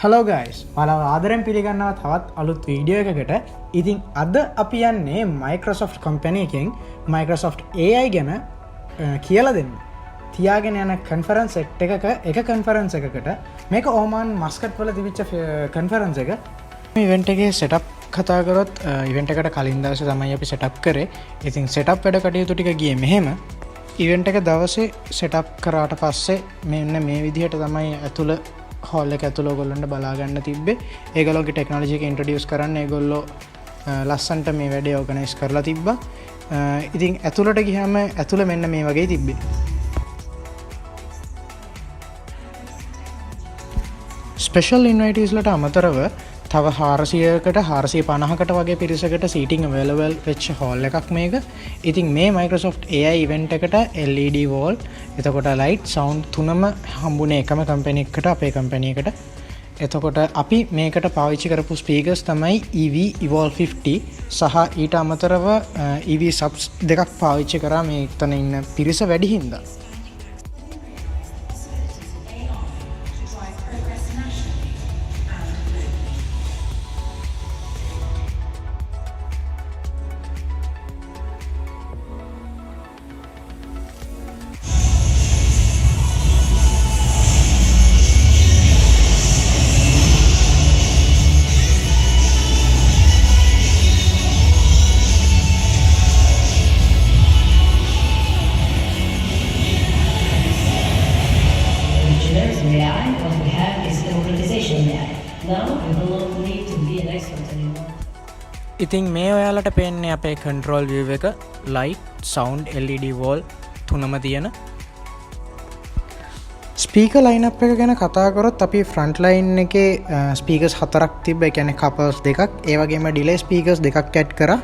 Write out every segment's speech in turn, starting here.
Hello guys, ඔයාලව ආදරෙන් පිළිගන්නවා තවත් අලුත් වීඩියෝ එකකට. ඉතින් අද අපි යන්නේ Microsoft company එකෙන් Microsoft AI ගැන කියලා දෙන්න. තියාගෙන යන conference එක conference එකකට මේක ඕමාන් මස්කට් වල තිබිච්ච conference එක. මේ event එකේ setup කතා කරොත් event එකට කලින් දවසේ තමයි අපි setup කරේ. ඉතින් setup වැඩ කටයුතු ටික ගියේ මෙහෙම. event එක දවසේ setup කරාට පස්සේ මෙන්න මේ විදිහට තමයි ඇතුළ හෝල් එක ඇතුළ ඔයගොල්ලන්ට බලා ගන්න තිබ්බේ. ඒගොල්ලෝගේ ටෙක්නොලොජි එක ඉන්ට්‍රොඩියුස් කරන්න ඒගොල්ලෝ ලස්සන්ට මේ වැඩේ ඕගනයිස් කරලා තිබ්බා. ඉතින් ඇතුළට ගියාම ඇතුළ මෙන්න මේ වගේ තිබ්බේ. ස්පෙෂල් ඉන්වයිටීස් වලට අමතරව තව 400කට 450කට වගේ පිරිසකට සීටිං අවైలබල් වෙච්ච හෝල් එකක් මේක. ඉතින් මේ Microsoft AI event එකට LED wall, එතකොට light, sound තුනම හම්බුනේ එකම කම්පැනි එකකට, අපේ කම්පැනි එකට. එතකොට අපි මේකට පාවිච්චි කරපු ස්පීකර්ස් තමයි EV Evolve 50 සහ ඊට අමතරව EV subs දෙකක් පාවිච්චි කරා මේ එතන ඉන්න පිරිස වැඩි හින්දා. ඉතින් මේ ඔයාලට පේන්නේ අපේ control view එක, light, sound, LED wall තුනම තියෙන. ස්පීකර් ලයින්අප් එක ගැන කතා කරොත් අපි ෆ්‍රන්ට් ලයින් එකේ ස්පීකර්ස් 4ක් තිබ්බ. ඒ කියන්නේ කපල්ස් දෙකක්, ඒ වගේම ඩිලේ ස්පීකර්ස් දෙකක් ඇඩ් කරා.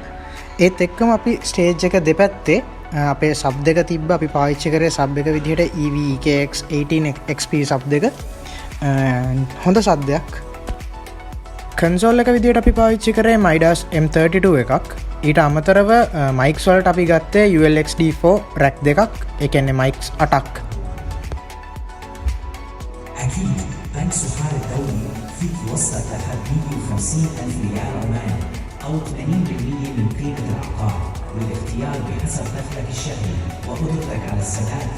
ඒත් එක්කම අපි ස්ටේජ් එක දෙපැත්තේ අපේ සබ් දෙක තිබ්බ. අපි පාවිච්චි කරේ සබ් එක විදිහට EV EKX 18XP සබ් දෙක. හොඳ සද්දයක්. කන්සෝල් එක විදිහට අපි පාවිච්චි කරේ Midas M32 එකක්. ඊට අමතරව mics වලට අපි ගත්තේ ULXD4 rack දෙකක්. ඒ කියන්නේ mics 8ක්. أكيد بنك سفارة الدولي فيك يوصل 350,000 ريال عماني أو 80% من قيمة العقار، والاختيار بحسب دخلك الشهري وقدرتك على السداد.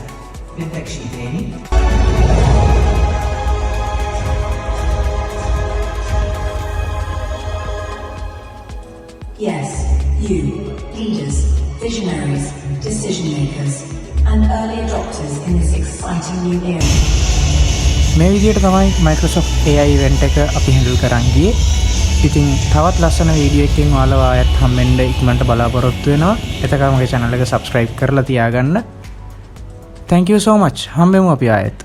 بدك شيء ثاني؟ Yes, you, leaders, visionaries, decision makers, and early adopters in this exciting new era. මේ විදිහට තමයි Microsoft AI event එක අපි handle කරන් ගියේ. ඉතින් තවත් ලස්සන වීඩියෝ එකකින් ඔයාලව ආයෙත් හම්බෙන්න ඉක්මනට බලාපොරොත්තු වෙනවා. එතකම මගේ channel එක subscribe කරලා තියාගන්න. Thank you so much. හම්බෙමු අපි ආයෙත්.